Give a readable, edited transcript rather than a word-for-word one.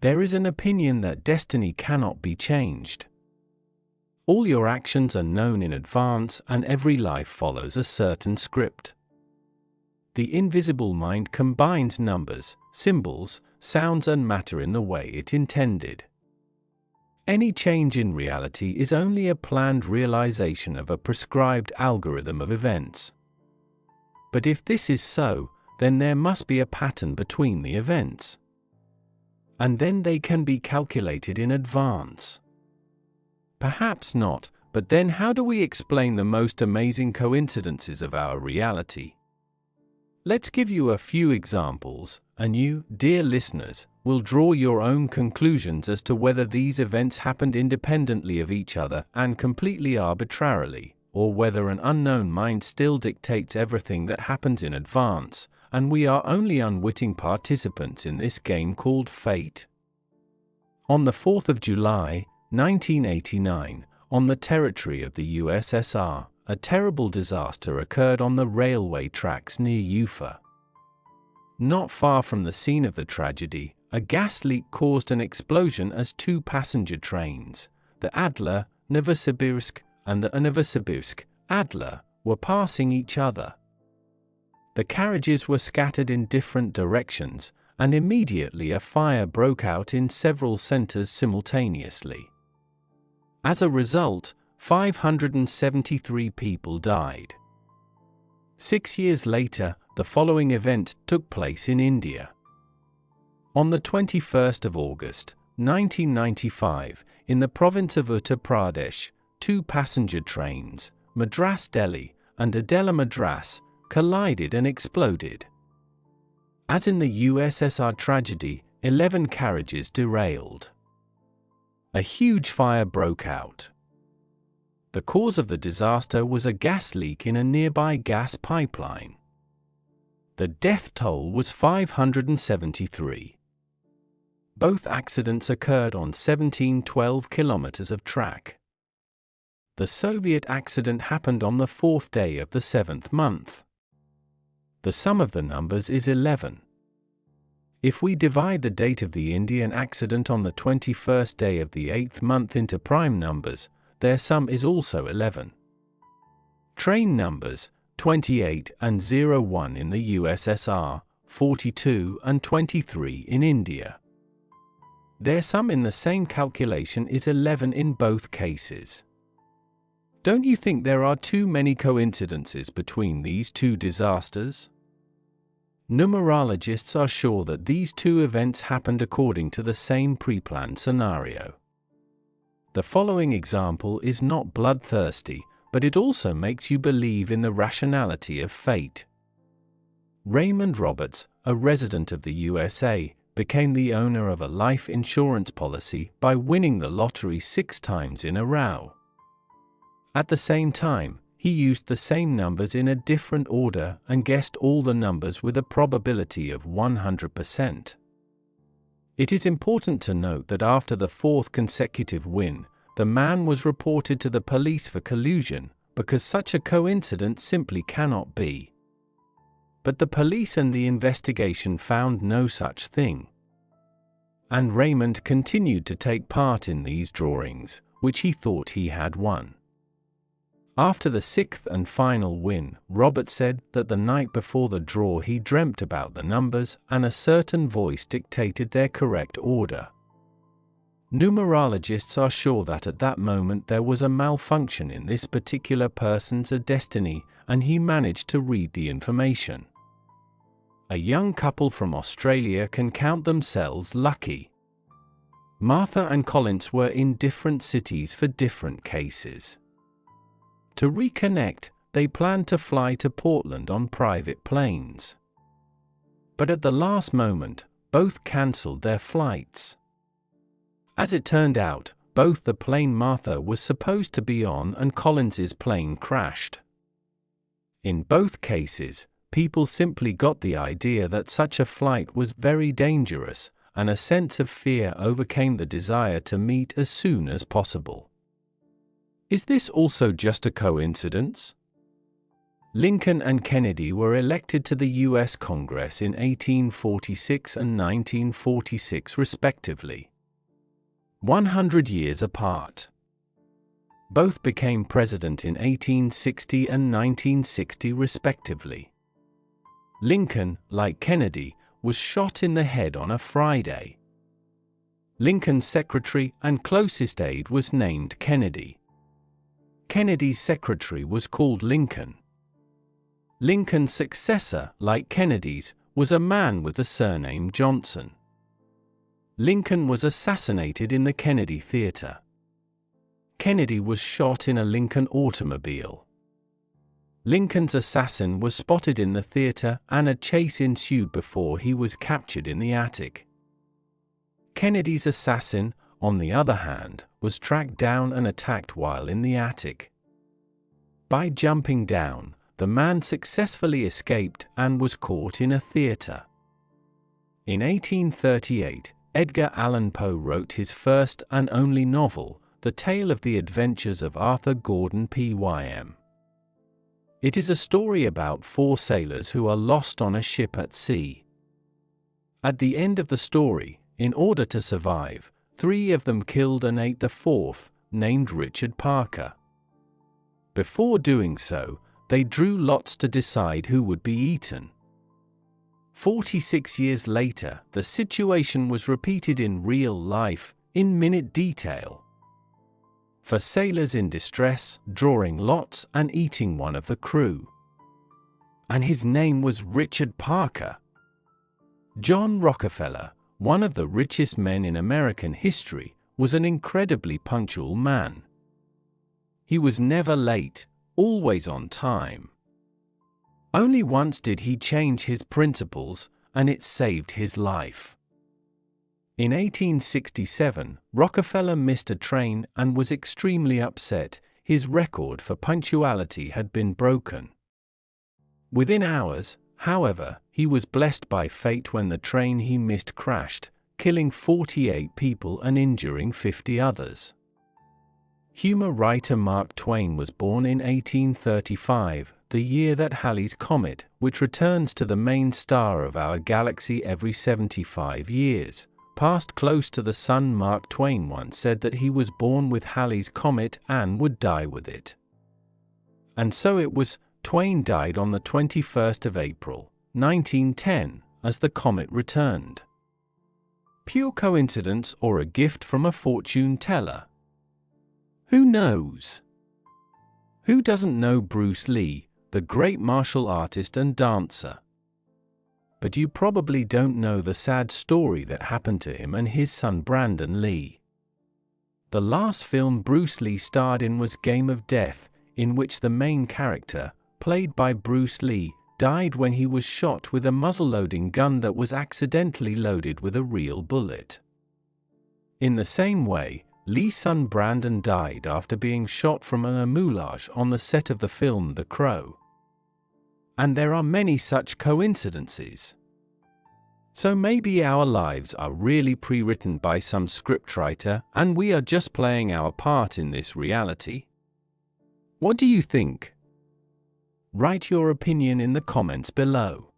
There is an opinion that destiny cannot be changed. All your actions are known in advance, and every life follows a certain script. The invisible mind combines numbers, symbols, sounds, and matter in the way it intended. Any change in reality is only a planned realization of a prescribed algorithm of events. But if this is so, then there must be a pattern between the events. And then they can be calculated in advance. Perhaps not, but then how do we explain the most amazing coincidences of our reality? Let's give you a few examples, and you, dear listeners, will draw your own conclusions as to whether these events happened independently of each other and completely arbitrarily, or whether an unknown mind still dictates everything that happens in advance, and we are only unwitting participants in this game called fate. On the 4th of July, 1989, on the territory of the USSR, a terrible disaster occurred on the railway tracks near Ufa. Not far from the scene of the tragedy, a gas leak caused an explosion as two passenger trains, the Adler, Novosibirsk, and the Novosibirsk, Adler, were passing each other. The carriages were scattered in different directions, and immediately a fire broke out in several centers simultaneously. As a result, 573 people died. 6 years later, the following event took place in India. On the 21st of August, 1995, in the province of Uttar Pradesh, two passenger trains, Madras Delhi and Adela Madras, collided and exploded. As in the USSR tragedy, 11 carriages derailed. A huge fire broke out. The cause of the disaster was a gas leak in a nearby gas pipeline. The death toll was 573. Both accidents occurred on 1712 kilometers of track. The Soviet accident happened on the 4th day of the 7th month. The sum of the numbers is 11. If we divide the date of the Indian accident on the 21st day of the 8th month into prime numbers, their sum is also 11. Train numbers 28 and 01 in the USSR, 42 and 23 in India. Their sum in the same calculation is 11 in both cases. Don't you think there are too many coincidences between these two disasters? Numerologists are sure that these two events happened according to the same pre-planned scenario. The following example is not bloodthirsty, but it also makes you believe in the rationality of fate. Raymond Roberts, a resident of the USA, became the owner of a life insurance policy by winning the lottery 6 times in a row. At the same time, he used the same numbers in a different order and guessed all the numbers with a probability of 100%. It is important to note that after the 4th consecutive win, the man was reported to the police for collusion, because such a coincidence simply cannot be. But the police and the investigation found no such thing. And Raymond continued to take part in these drawings, which he thought he had won. After the 6th and final win, Robert said that the night before the draw he dreamt about the numbers and a certain voice dictated their correct order. Numerologists are sure that at that moment there was a malfunction in this particular person's destiny, and he managed to read the information. A young couple from Australia can count themselves lucky. Martha and Collins were in different cities for different cases. To reconnect, they planned to fly to Portland on private planes. But at the last moment, both cancelled their flights. As it turned out, both the plane Martha was supposed to be on and Collins's plane crashed. In both cases, people simply got the idea that such a flight was very dangerous, and a sense of fear overcame the desire to meet as soon as possible. Is this also just a coincidence? Lincoln and Kennedy were elected to the U.S. Congress in 1846 and 1946 respectively, 100 years apart. Both became president in 1860 and 1960 respectively. Lincoln, like Kennedy, was shot in the head on a Friday. Lincoln's secretary and closest aide was named Kennedy. Kennedy's secretary was called Lincoln. Lincoln's successor, like Kennedy's, was a man with the surname Johnson. Lincoln was assassinated in the Kennedy Theater. Kennedy was shot in a Lincoln automobile. Lincoln's assassin was spotted in the theater and a chase ensued before he was captured in the attic. Kennedy's assassin, on the other hand, was tracked down and attacked while in the attic. By jumping down, the man successfully escaped and was caught in a theater. In 1838, Edgar Allan Poe wrote his first and only novel, The Tale of the Adventures of Arthur Gordon Pym. It is a story about 4 sailors who are lost on a ship at sea. At the end of the story, in order to survive, 3 of them killed and ate the 4th, named Richard Parker. Before doing so, they drew lots to decide who would be eaten. 46 years later, the situation was repeated in real life, in minute detail. For sailors in distress, drawing lots and eating one of the crew. And his name was Richard Parker. John Rockefeller, one of the richest men in American history, was an incredibly punctual man. He was never late, always on time. Only once did he change his principles, and it saved his life. In 1867, Rockefeller missed a train and was extremely upset. His record for punctuality had been broken. Within hours, however, he was blessed by fate when the train he missed crashed, killing 48 people and injuring 50 others. Humor writer Mark Twain was born in 1835, the year that Halley's Comet, which returns to the main star of our galaxy every 75 years, passed close to the Sun. Mark Twain once said that he was born with Halley's Comet and would die with it. And so it was. Twain died on the 21st of April, 1910, as the comet returned. Pure coincidence or a gift from a fortune teller? Who knows? Who doesn't know Bruce Lee, the great martial artist and dancer? But you probably don't know the sad story that happened to him and his son Brandon Lee. The last film Bruce Lee starred in was Game of Death, in which the main character, played by Bruce Lee, died when he was shot with a muzzle-loading gun that was accidentally loaded with a real bullet. In the same way, Lee's son Brandon died after being shot from a moulage on the set of the film The Crow. And there are many such coincidences. So maybe our lives are really pre-written by some scriptwriter and we are just playing our part in this reality? What do you think? Write your opinion in the comments below.